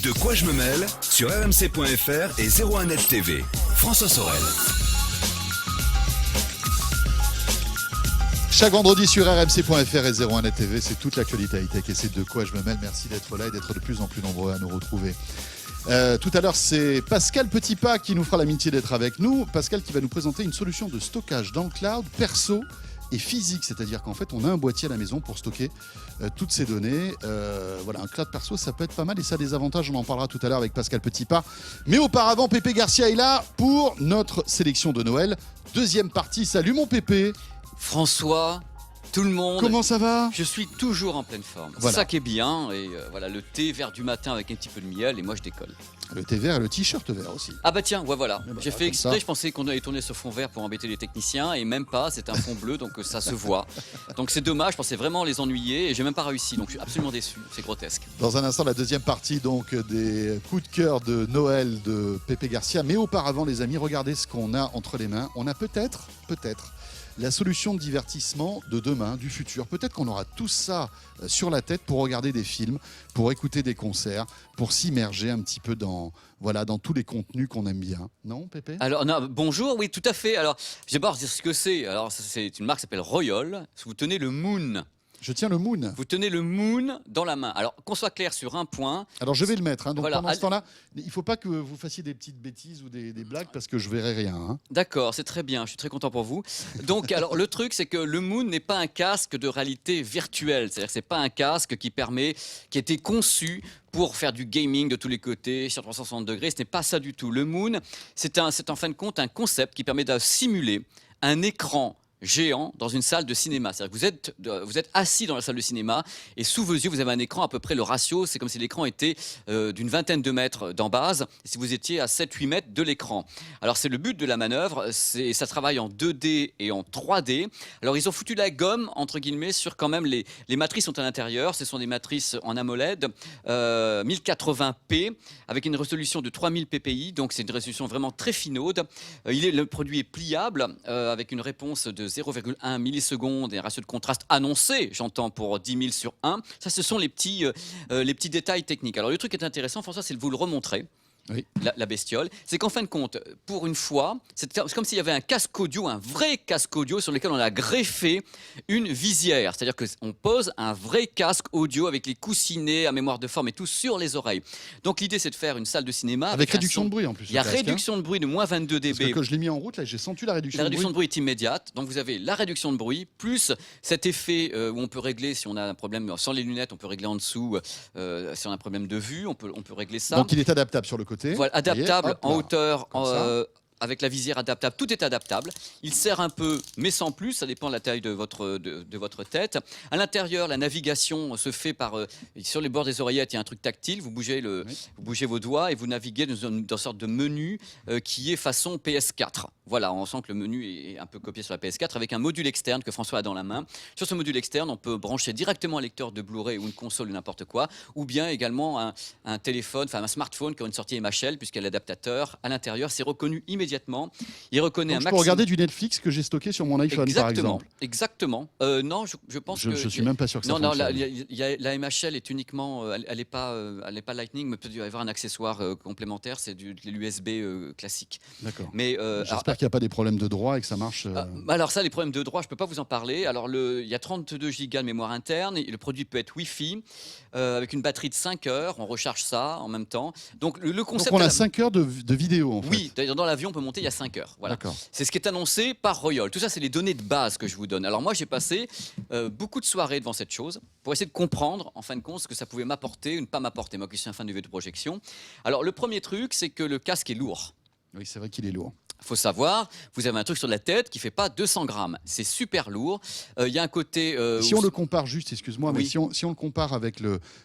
De quoi je me mêle sur rmc.fr et 01net TV. François Sorel. Chaque vendredi sur rmc.fr et 01net TV, c'est toute l'actualité high-tech et c'est de quoi je me mêle. Merci d'être là et d'être de plus en plus nombreux à nous retrouver. Tout à l'heure, c'est Pascal Petitpas qui nous fera l'amitié d'être avec nous. Pascal qui va nous présenter une solution de stockage dans le cloud perso et physique, c'est-à-dire qu'en fait, on a un boîtier à la maison pour stocker toutes ces données. Voilà, un cloud perso, ça peut être pas mal et ça a des avantages. On en parlera tout à l'heure avec Pascal Petitpas. Mais auparavant, Pépé Garcia est là pour notre sélection de Noël. Deuxième partie. Salut mon Pépé. François, tout le monde. Comment ça va ? Je suis toujours en pleine forme. Voilà. C'est ça qui est bien. Et voilà, le thé vert du matin avec un petit peu de miel et moi je décolle. Le thé vert et le t-shirt vert aussi. Ah bah tiens, ouais, voilà. bah, J'ai fait comme exprès, ça. je pensais qu'on allait tourner ce fond vert pour embêter les techniciens et même pas, c'est un fond bleu donc ça se voit. Donc c'est dommage, je pensais vraiment les ennuyer et j'ai même pas réussi donc je suis absolument déçu, c'est grotesque. Dans un instant, la deuxième partie donc des coups de cœur de Noël de Pépé Garcia. Mais auparavant, les amis, regardez ce qu'on a entre les mains. On a peut-être la solution de divertissement de demain, du futur. Peut-être qu'on aura tout ça sur la tête pour regarder des films, pour écouter des concerts, pour s'immerger un petit peu dans tous les contenus qu'on aime bien. Non, Pépé ? Alors non, bonjour, oui tout à fait. Alors je vais d'abord dire ce que c'est. Alors c'est une marque qui s'appelle Royal. Vous tenez le Moon. Je tiens le Moon. Vous tenez le Moon dans la main. Alors qu'on soit clair sur un point. Alors je vais le mettre. Donc Voilà. pendant ce temps-là, il ne faut pas que vous fassiez des petites bêtises ou des blagues parce que je verrai rien. Hein. D'accord, c'est très bien, je suis très content pour vous. Donc, alors, le truc, c'est que le Moon n'est pas un casque de réalité virtuelle. C'est-à-dire que c'est pas un casque qui a été conçu pour faire du gaming de tous les côtés, sur 360 degrés. Ce n'est pas ça du tout. Le Moon, c'est en fin de compte un concept qui permet de simuler un écran géant dans une salle de cinéma. C'est-à-dire que vous êtes assis dans la salle de cinéma et sous vos yeux, vous avez un écran à peu près le ratio, c'est comme si l'écran était d'une vingtaine de mètres d'en base et si vous étiez à 7-8 mètres de l'écran. Alors c'est le but de la manœuvre, ça travaille en 2D et en 3D. Alors ils ont foutu la gomme, entre guillemets, sur quand même les matrices sont à l'intérieur. Ce sont des matrices en AMOLED 1080p avec une résolution de 3000 ppi, donc c'est une résolution vraiment très finaude. Le produit est pliable avec une réponse de 0,1 millisecondes et un ratio de contraste annoncé, j'entends, pour 10 000 sur 1. Ça, ce sont les petits détails techniques. Alors, le truc qui est intéressant, François, c'est de vous le remontrer. Oui. La bestiole, c'est qu'en fin de compte, pour une fois, c'est comme s'il y avait un casque audio, un vrai casque audio sur lequel on a greffé une visière. C'est-à-dire qu'on pose un vrai casque audio avec les coussinets à mémoire de forme et tout sur les oreilles. Donc l'idée, c'est de faire une salle de cinéma. Avec réduction de bruit en plus. Il y a réduction de bruit de moins 22 dB. Parce que quand je l'ai mis en route, là, j'ai senti la réduction de bruit. La réduction de bruit est immédiate, donc vous avez la réduction de bruit, plus cet effet où on peut régler, si on a un problème, sans les lunettes, on peut régler en dessous, si on a un problème de vue, on peut régler ça. Donc il est adaptable sur le côté. Voilà, adaptable hop en là, hauteur, comme ça. avec la visière adaptable, tout est adaptable. Il serre un peu, mais sans plus, ça dépend de la taille de votre tête. À l'intérieur, la navigation se fait sur les bords des oreillettes, il y a un truc tactile, vous bougez vos doigts et vous naviguez dans une sorte de menu qui est façon PS4. Voilà, on sent que le menu est un peu copié sur la PS4 avec un module externe que François a dans la main. Sur ce module externe, on peut brancher directement un lecteur de Blu-ray ou une console ou n'importe quoi, ou bien également un téléphone, enfin un smartphone qui a une sortie MHL puisqu'il y a l'adaptateur. À l'intérieur, c'est reconnu immédiatement. Il reconnaît Donc un je peux maximum. regarder du Netflix que j'ai stocké sur mon iPhone, par exemple. Exactement. Non, je pense que... Je suis même pas sûr que ça non, fonctionne. la MHL est uniquement... elle n'est pas Lightning, mais peut-être y avoir un accessoire complémentaire, c'est de l'USB classique. D'accord. Mais J'espère qu'il n'y a pas des problèmes de droit et que ça marche. alors ça, les problèmes de droit, je ne peux pas vous en parler. Alors il y a 32 gigas de mémoire interne. Et le produit peut être Wi-Fi avec une batterie de 5 heures. On recharge ça en même temps. Donc le concept... Donc on a 5 heures de vidéo en fait. Oui, d'ailleurs dans l'avion on peut monter il y a 5 heures. Voilà. D'accord. C'est ce qui est annoncé par Royal. Tout ça, c'est les données de base que je vous donne. Alors moi, j'ai passé beaucoup de soirées devant cette chose pour essayer de comprendre, en fin de compte, ce que ça pouvait m'apporter ou ne pas m'apporter. Moi qui suis un fan de vidéoprojection. Alors le premier truc, c'est que le casque est lourd. Oui, c'est vrai qu'il est lourd. Il faut savoir, vous avez un truc sur la tête qui ne fait pas 200 grammes. C'est super lourd. Il y a un côté... Si on le compare juste, excuse-moi, mais Oui. si on le compare avec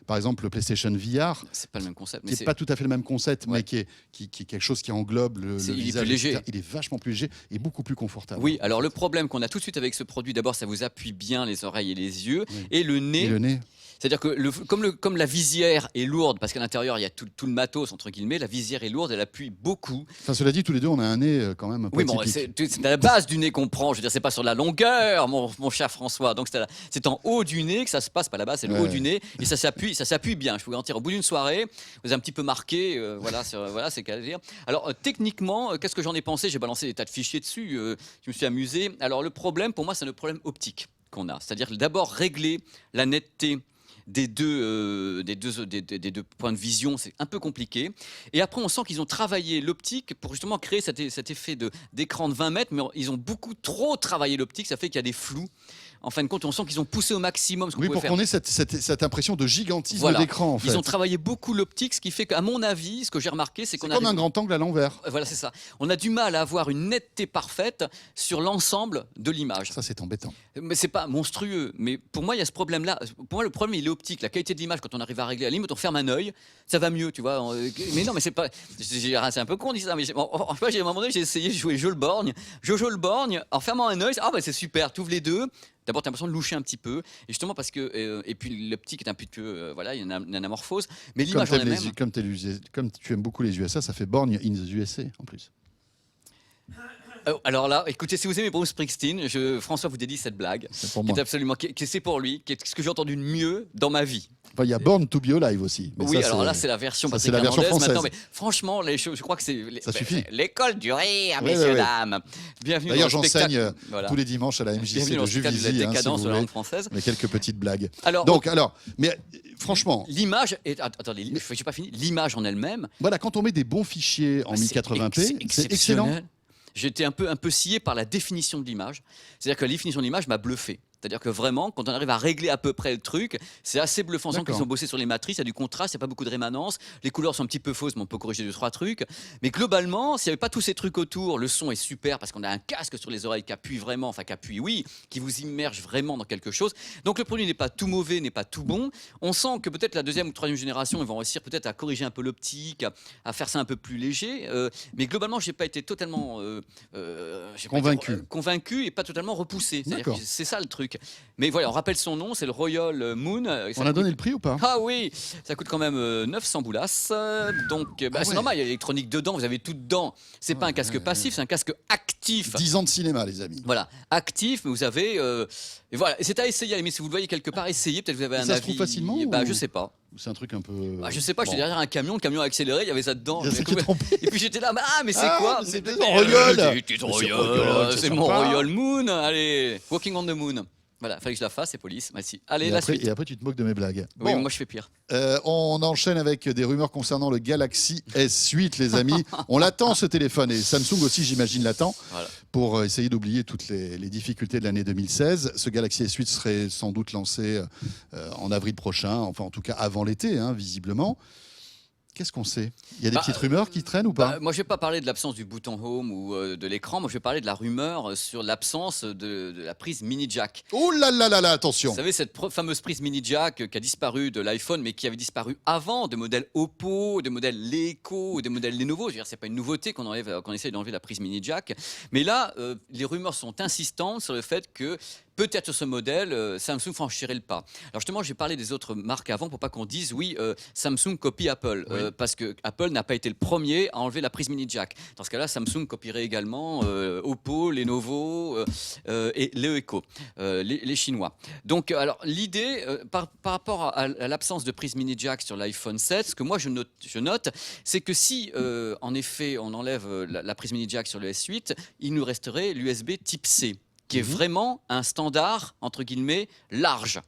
par exemple le PlayStation VR, c'est pas le même concept. qui n'est pas tout à fait le même concept, Ouais. mais qui est quelque chose qui englobe le Il est visage, plus léger. etc. Il est vachement plus léger et beaucoup plus confortable. Oui, alors le problème qu'on a tout de suite avec ce produit, d'abord, ça vous appuie bien les oreilles et les yeux. Oui. Et le nez... Et le nez. C'est-à-dire que comme la visière est lourde, parce qu'à l'intérieur il y a tout le matos entre guillemets, la visière est lourde, elle appuie beaucoup. Enfin, cela dit, tous les deux, on a un nez quand même un peu Oui, bon, atypique. c'est à la base du nez qu'on prend. Je veux dire, c'est pas sur la longueur, mon cher François. Donc c'est en haut du nez que ça se passe, pas là-bas, c'est le haut du nez, et ça s'appuie bien. Je peux vous garantir, au bout d'une soirée, vous êtes un petit peu marqué, voilà, c'est qu'à dire. Alors techniquement, qu'est-ce que j'en ai pensé? J'ai balancé des tas de fichiers dessus. Je me suis amusé. Alors le problème, pour moi, c'est le problème optique qu'on a. C'est-à-dire d'abord régler la netteté des deux points de vision, c'est un peu compliqué. Et après, on sent qu'ils ont travaillé l'optique pour justement créer cet effet d'écran de 20 mètres, mais ils ont beaucoup trop travaillé l'optique, ça fait qu'il y a des flous. En fin de compte, on sent qu'ils ont poussé au maximum ce qu'on pouvait pour faire. qu'on ait cette impression de gigantisme Voilà. d'écran, en fait. Ils ont travaillé beaucoup l'optique, ce qui fait qu'à mon avis, ce que j'ai remarqué, c'est qu'on comme un grand angle à l'envers. Voilà, c'est ça. On a du mal à avoir une netteté parfaite sur l'ensemble de l'image. Ça, c'est embêtant. Mais c'est pas monstrueux. Mais pour moi, il y a ce problème-là. Pour moi, le problème, il est optique. La qualité de l'image, quand on arrive à régler à la limite, on ferme un œil, ça va mieux, tu vois. Mais non, mais c'est pas. C'est un peu con, on dit ça. Mais en fait, à un moment donné, j'ai essayé de jouer Jojo le borgne, en fermant un œil. Ah, bah c'est super, tu ouvres les deux. D'abord, tu as l'impression de loucher un petit peu, et justement parce que et puis l'optique est un peu voilà, il y a une anamorphose, mais l'image en elle-même. Comme tu aimes beaucoup les USA, ça fait Born in the USA en plus. Alors là, écoutez, si vous aimez Bruce Springsteen, François vous dédie cette blague, C'est pour qui moi. est absolument, c'est pour lui, qui est ce que j'ai entendu de mieux dans ma vie. Enfin, il y a Born to be Alive aussi. Mais Oui, ça, alors là, c'est la version ça, Patrick c'est la version Hernandez française. maintenant, mais franchement, je crois que c'est Ça suffit. l'école du rire, Ouais, messieurs, ouais. dames. Bienvenue D'ailleurs, dans le spectacle. j'enseigne Voilà. tous les dimanches à la MJC Bienvenue dans de le spectacle de la Juvisy, si décadence vous de la voulez. langue française. Mais quelques petites blagues. Alors, Mais franchement, l'image est. Attendez, je n'ai pas fini. L'image en elle-même. voilà, quand on met des bons fichiers en 1080p, c'est excellent. J'étais un peu scié par la définition de l'image. C'est-à-dire que la définition de l'image m'a bluffé. C'est-à-dire que vraiment, quand on arrive à régler à peu près le truc, c'est assez bluffant. On sent qu'ils ont bossé sur les matrices, il y a du contraste, il n'y a pas beaucoup de rémanence. Les couleurs sont un petit peu fausses, mais on peut corriger 2-3 trucs. Mais globalement, s'il n'y avait pas tous ces trucs autour, le son est super parce qu'on a un casque sur les oreilles qui appuie vraiment, enfin qui appuie, oui, qui vous immerge vraiment dans quelque chose. Donc le produit n'est pas tout mauvais, n'est pas tout bon. On sent que peut-être la deuxième ou troisième génération, ils vont réussir peut-être à corriger un peu l'optique, à faire ça un peu plus léger. Mais globalement, je n'ai pas été totalement convaincu et pas totalement repoussé. C'est ça le truc. Mais voilà, on rappelle son nom, c'est le Royal Moon. On a donné le prix ou pas? Ah oui, ça coûte quand même 900 boulasses. Donc c'est normal, il y a l'électronique dedans, vous avez tout dedans. C'est pas un casque passif, c'est un casque actif. 10 ans de cinéma, les amis. Voilà, actif, mais vous avez... et voilà, c'est à essayer, mais si vous le voyez quelque part, essayez, peut-être vous avez un avis. Ça se trouve facilement Je sais pas. C'est un truc un peu... Je sais pas, j'étais derrière un camion, le camion a accéléré, il y avait ça dedans. C'est qui est trompé. Et puis j'étais là, mais c'est quoi? C'est peut-être mon Royal. C'est mon Royal Moon. Allez, Walking on the Moon. Voilà, fallait que je la fasse, c'est police. Merci. Allez, la suite. Et après, tu te moques de mes blagues. Oui, Bon, moi je fais pire. on enchaîne avec des rumeurs concernant le Galaxy S8, les amis. On l'attend, ce téléphone. Et Samsung aussi, j'imagine, l'attend. Voilà. Pour essayer d'oublier toutes les difficultés de l'année 2016. Ce Galaxy S8 serait sans doute lancé en avril prochain, enfin en tout cas avant l'été, visiblement. Qu'est-ce qu'on sait? Il y a des petites rumeurs qui traînent ou pas? Moi, je ne vais pas parler de l'absence du bouton Home ou de l'écran. Moi, je vais parler de la rumeur sur l'absence de la prise mini jack. Oh là là là là, attention! Vous savez, cette fameuse prise mini jack qui a disparu de l'iPhone, mais qui avait disparu avant de modèles Oppo, de modèles Leco, de modèles Lenovo. Je veux dire, c'est pas une nouveauté qu'on essaye d'enlever la prise mini jack. Mais là, les rumeurs sont insistantes sur le fait que peut-être sur ce modèle, Samsung franchirait le pas. Alors justement, j'ai parlé des autres marques avant pour pas qu'on dise oui, Samsung copie Apple, parce que Apple n'a pas été le premier à enlever la prise mini jack. Dans ce cas-là, Samsung copierait également Oppo, Lenovo et Leco, les Chinois. Donc, alors l'idée par rapport à l'absence de prise mini jack sur l'iPhone 7, ce que moi je note, c'est que si en effet on enlève la prise mini jack sur le S8, il nous resterait l'USB Type C, qui est vraiment un standard, entre guillemets, large.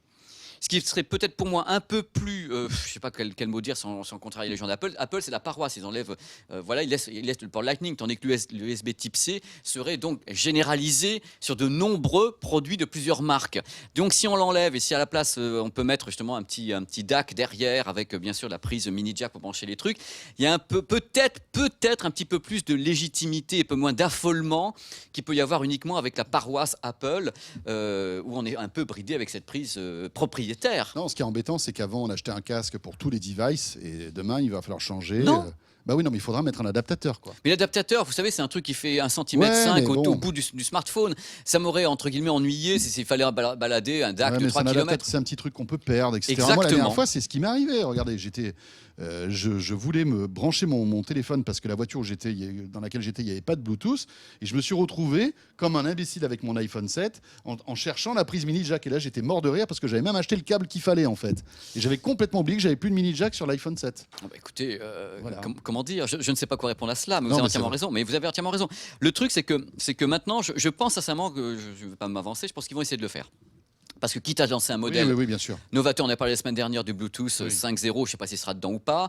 Ce qui serait peut-être pour moi un peu plus, je ne sais pas quel mot dire sans contrarier les gens d'Apple. Apple, c'est la paroisse. Ils enlèvent, ils laissent le port Lightning, tandis que l'USB Type C serait donc généralisé sur de nombreux produits de plusieurs marques. Donc, si on l'enlève et si à la place, on peut mettre justement un petit DAC derrière avec bien sûr la prise mini jack pour brancher les trucs, il y a peut-être un petit peu plus de légitimité et un peu moins d'affolement qu'il peut y avoir uniquement avec la paroisse Apple, où on est un peu bridé avec cette prise propriétaire. délétère. Non, ce qui est embêtant, c'est qu'avant, on achetait un casque pour tous les devices et demain, il va falloir changer. Non. Bah oui, non, mais il faudra mettre un adaptateur, quoi. Mais l'adaptateur, vous savez, c'est un truc qui fait 1,5 cm Ouais, mais au bon. bout du smartphone. Ça m'aurait, entre guillemets, ennuyé s'il fallait balader un DAC Ouais, de mais 3 km. c'est un petit truc qu'on peut perdre, etc. Moi, la Exactement. dernière fois, c'est ce qui m'est arrivé. Regardez, je voulais me brancher mon téléphone parce que la voiture dans laquelle j'étais, il n'y avait pas de Bluetooth. Et je me suis retrouvé comme un imbécile avec mon iPhone 7 en cherchant la prise mini jack. Et là, j'étais mort de rire parce que j'avais même acheté le câble qu'il fallait, en fait. Et j'avais complètement oublié que j'avais plus de mini jack sur l'iPhone 7. Oh bah écoutez, Voilà. comment dire, je ne sais pas quoi répondre à cela, mais vous Non, avez mais entièrement c'est raison. Mais vous avez entièrement raison. Le truc, c'est que maintenant, je pense sincèrement que je ne vais pas m'avancer, je pense qu'ils vont essayer de le faire. Parce que quitte à lancer un modèle Oui, bien sûr. novateur, on a parlé la semaine dernière du Bluetooth Oui. 5.0, je ne sais pas s'il sera dedans ou pas.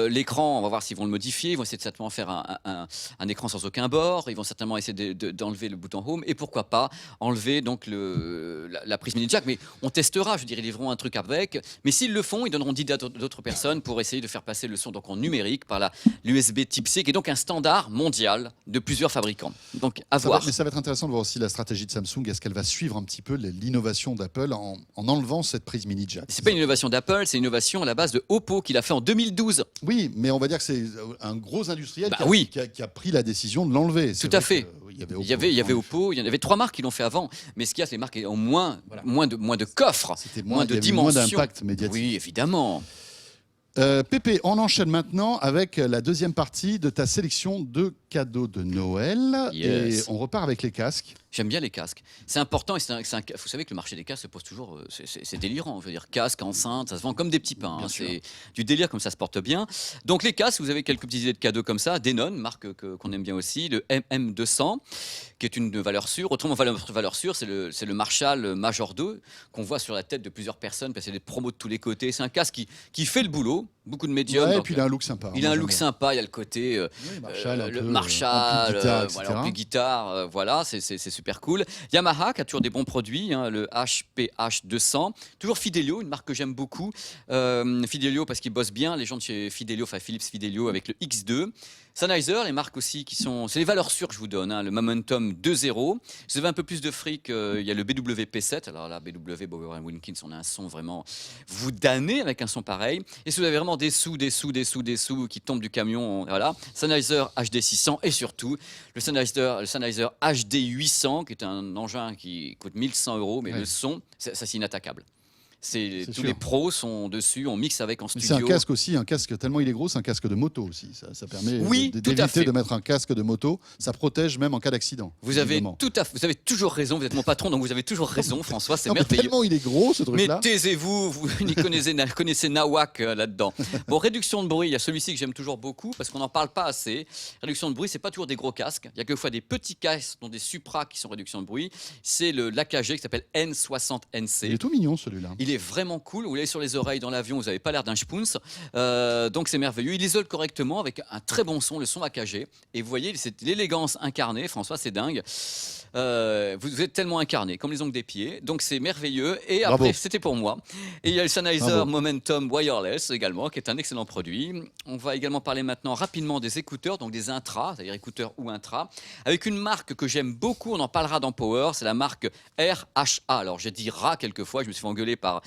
L'écran, on va voir s'ils vont le modifier. Ils vont essayer de certainement faire un écran sans aucun bord. Ils vont certainement essayer d'enlever le bouton Home. Et pourquoi pas enlever donc la prise mini jack. Mais on testera, je dirais, ils livreront un truc avec. Mais s'ils le font, ils donneront d'idées à d'autres personnes pour essayer de faire passer le son donc en numérique par l'USB Type C, qui est donc un standard mondial de plusieurs fabricants. Donc à voir. Mais ça va être intéressant de voir aussi la stratégie de Samsung. Est-ce qu'elle va suivre un petit peu l'innovation d'Apple en enlevant cette prise mini jack? C'est pas une innovation d'Apple, c'est une innovation à la base de Oppo qu'il a fait en 2012. Oui, mais on va dire que c'est un gros industriel Bah qui, a, oui. qui a pris la décision de l'enlever. C'est Tout à vrai fait. que, il y Il y avait Oppo, il y en avait 3 marques qui l'ont fait avant. Mais ce qu'il y a, c'est les marques qui ont moins de coffres, C'était moins de il y avait moins dimensions. d'impact médiatique. Oui, évidemment. Pépé, on enchaîne maintenant avec la deuxième partie de ta sélection de cadeaux de Noël. Yes. Et on repart avec les casques. J'aime bien les casques. C'est important. Et vous savez que le marché des casques se pose toujours. C'est délirant. Je veux dire, casque, enceinte, ça se vend comme des petits pains. Bien Hein. sûr. C'est du délire comme ça se porte bien. Donc les casques, vous avez quelques petites idées de cadeaux comme ça. Denon, marque qu'on aime bien aussi. Le MM200, qui est une valeur sûre. Autrement, valeur sûre, c'est le Marshall Major 2 qu'on voit sur la tête de plusieurs personnes parce qu'il y a des promos de tous les côtés. C'est un casque qui fait le boulot. Beaucoup de médiums. Ouais, et donc, puis il a un look sympa. il a Moi, un j'aime look bien. sympa. Il y a le côté Oui, Marshall, un le peu, Marshall, ampli guitare, voilà, etc. ampli guitare, voilà, c'est super cool. Yamaha qui a toujours des bons produits, hein, le HPH 200. Toujours Fidelio, une marque que j'aime beaucoup. Fidelio parce qu'ils bossent bien, les gens de chez Fidelio, enfin Philips Fidelio avec le X2. Sennheiser, les marques aussi qui sont. C'est les valeurs sûres que je vous donne, hein, le Momentum 2.0. Si vous avez un peu plus de fric, il y a le BWP7. Alors là, BW, Bowers & Wilkins, on a un son vraiment. Vous damnez avec un son pareil. Et si vous avez vraiment des sous qui tombent du camion, voilà. Sennheiser HD 600 et surtout le Sennheiser HD 800, qui est un engin qui coûte 1100 €, mais Ouais. le son, ça c'est inattaquable. Tous sûr. les pros sont dessus, on mixe avec en Mais studio. c'est un casque aussi, un casque tellement il est gros, c'est un casque de moto aussi. Ça permet Oui, tout à d'éviter fait. de mettre un casque de moto. Ça protège même en cas d'accident. Vous avez évidemment. vous avez toujours raison, vous êtes mon patron, donc vous avez toujours raison, François, c'est Non, mais merveilleux. tellement il est gros ce Mais truc-là. taisez-vous, vous n'y connaissez Nawak là-dedans. Bon, réduction de bruit, il y a celui-ci que j'aime toujours beaucoup parce qu'on n'en parle pas assez. Réduction de bruit, c'est pas toujours des gros casques. Il y a quelquefois des petits casques, dont des Supra qui sont réduction de bruit. C'est l'AKG qui s'appelle N60NC. Il est tout mignon celui-là. Il est vraiment cool. Vous l'avez sur les oreilles dans l'avion, vous n'avez pas l'air d'un spoons. Donc c'est merveilleux. Il isole correctement avec un très bon son, le son AKG. Et vous voyez, c'est l'élégance incarnée. François, c'est dingue. Vous êtes tellement incarné, comme les ongles des pieds. Donc c'est merveilleux. Et Bravo. après, c'était pour moi. Et il y a le Sennheiser Bravo. Momentum Wireless également, qui est un excellent produit. On va également parler maintenant rapidement des écouteurs, donc des intras, c'est-à-dire écouteurs ou intras, avec une marque que j'aime beaucoup. On en parlera dans Power. C'est la marque RHA. Alors j'ai dit RA quelquefois. Je me suis fait engueuler par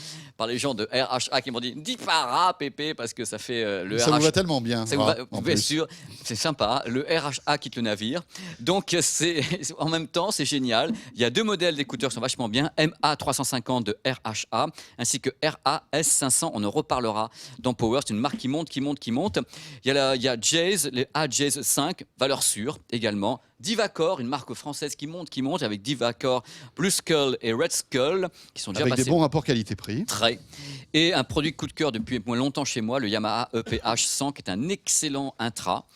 les gens de RHA qui m'ont dit dis pas RA, Pépé, parce que ça fait le Ça vous RH. va tellement bien. Ça vous va, en bien plus. sûr, c'est sympa. Le RHA quitte le navire. Donc, en même temps, c'est génial. Il y a 2 modèles d'écouteurs qui sont vachement bien. MA350 de RHA ainsi que RAS500. On en reparlera dans Power. C'est une marque qui monte. Il y a Jazz, les A-Jazz 5, valeur sûre également. Divacor, une marque française qui monte avec Divacor, Blue Skull et Red Skull qui sont déjà Avec passés. des bons rapports qualité-prix. Très. Et un produit coup de cœur depuis longtemps chez moi, le Yamaha EPH 100, qui est un excellent intra.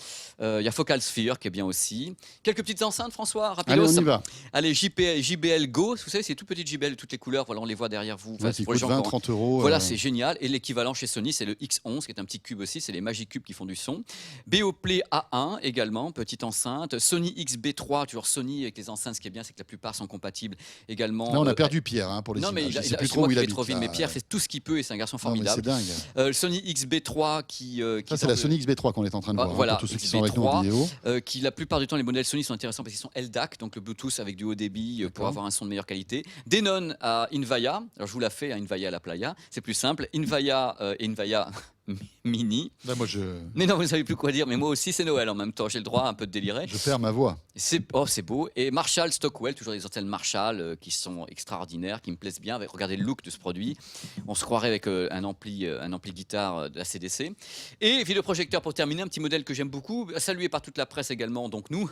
Il y a Focal Sphere qui est bien aussi. Quelques petites enceintes, François, Allez, rapidos. on y va. Allez, JBL Go, vous savez, c'est tout petites JBL de toutes les couleurs. Voilà, on les voit derrière vous. Enfin, Ouais, c'est qui pour les coûte gens 20, qui ont- 30 euros. Voilà, c'est génial. Et l'équivalent chez Sony, c'est le X11, qui est un petit cube aussi. C'est les Magicubes qui font du son. Beoplay A1 également, petite enceinte. Sony XB3, toujours Sony avec les enceintes. Ce qui est bien, c'est que la plupart sont compatibles également. Là, on a perdu Pierre pour les non, mais images. il a, Je sais il a- plus c'est trop moi où il qui vais habite. trop vite, là. mais Pierre fait tout ce qu'il peut et c'est un garçon Non, mais formidable. c'est dingue. Le Sony XB3 qui Ça, c'est la Sony XB3 qu'on est en train de voir. voilà, pour tous ceux qui sont avec nous en XB3, vidéo. qui la plupart du temps les modèles Sony sont intéressants parce qu'ils sont LDAC, donc le Bluetooth avec du haut débit pour D'accord. avoir un son de meilleure qualité. Denon à Invaya, alors je vous la fais à Invaya à la playa, c'est plus simple. Invaya et Invaya Mini. Là, moi, je Mais non, vous ne savez plus quoi dire, mais moi aussi c'est Noël en même temps, j'ai le droit un peu de délirer. perds ma voix. C'est beau. Et Marshall Stockwell, toujours des antennes Marshall qui sont extraordinaires, qui me plaisent bien. Regardez le look de ce produit. On se croirait avec un ampli guitare de la CDC. Et vidéoprojecteur pour terminer, un petit modèle que j'aime beaucoup, salué par toute la presse également, donc nous.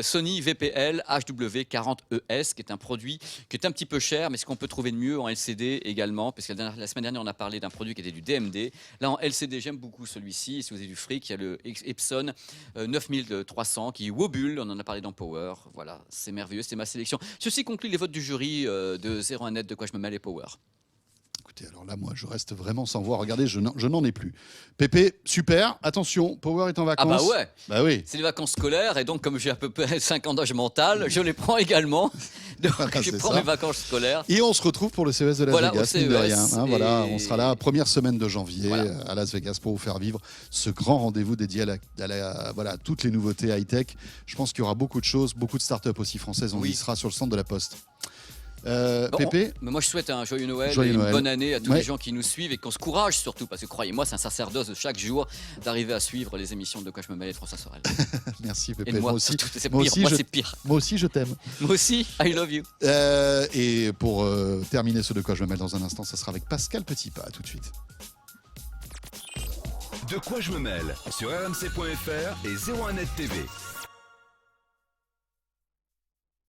Sony VPL HW40ES, qui est un produit qui est un petit peu cher, mais ce qu'on peut trouver de mieux en LCD également, parce que la semaine dernière on a parlé d'un produit qui était du DMD. Là en LCD, j'aime beaucoup celui-ci. Et si vous avez du fric, il y a le Epson 9300 qui est Wobule, on en a parlé dans Power. Voilà, c'est merveilleux, c'est ma sélection. Ceci conclut les votes du jury de 01net de quoi je me mêle et Power. Écoutez, alors là, moi, je reste vraiment sans voix. Regardez, je n'en ai plus. Pépé, super. Attention, Power est en Ah vacances. bah ouais, Bah oui. c'est les vacances scolaires et donc comme j'ai à peu près 5 ans d'âge mental, je les prends également. Donc je C'est prends ça. mes vacances scolaires. Et on se retrouve pour le CES de Las Voilà, Vegas, au mine de CES, rien. Voilà, et- on sera là, première semaine de janvier Voilà. à Las Vegas pour vous faire vivre ce grand rendez-vous dédié à toutes les nouveautés high-tech. Je pense qu'il y aura beaucoup de choses, beaucoup de startups aussi françaises. On Oui. y sera sur le centre de la Poste. Bon, Pépé, mais moi je souhaite un joyeux Noël Joyeux et une Noël. bonne année à tous Ouais. les gens qui nous suivent et qu'on se courage surtout, parce que croyez-moi, c'est un sacerdoce de chaque jour d'arriver à suivre les émissions de Quoi je me mêle et de François Sorel. merci Et Pépé. de moi, Moi aussi, surtout, c'est moi pire, aussi, moi je- c'est pire. moi aussi, je t'aime. Moi aussi, I love you. Et pour terminer ce de quoi je me mêle dans un instant, ça sera avec Pascal Petitpas. À tout de suite. De quoi je me mêle sur rmc.fr et 01net TV.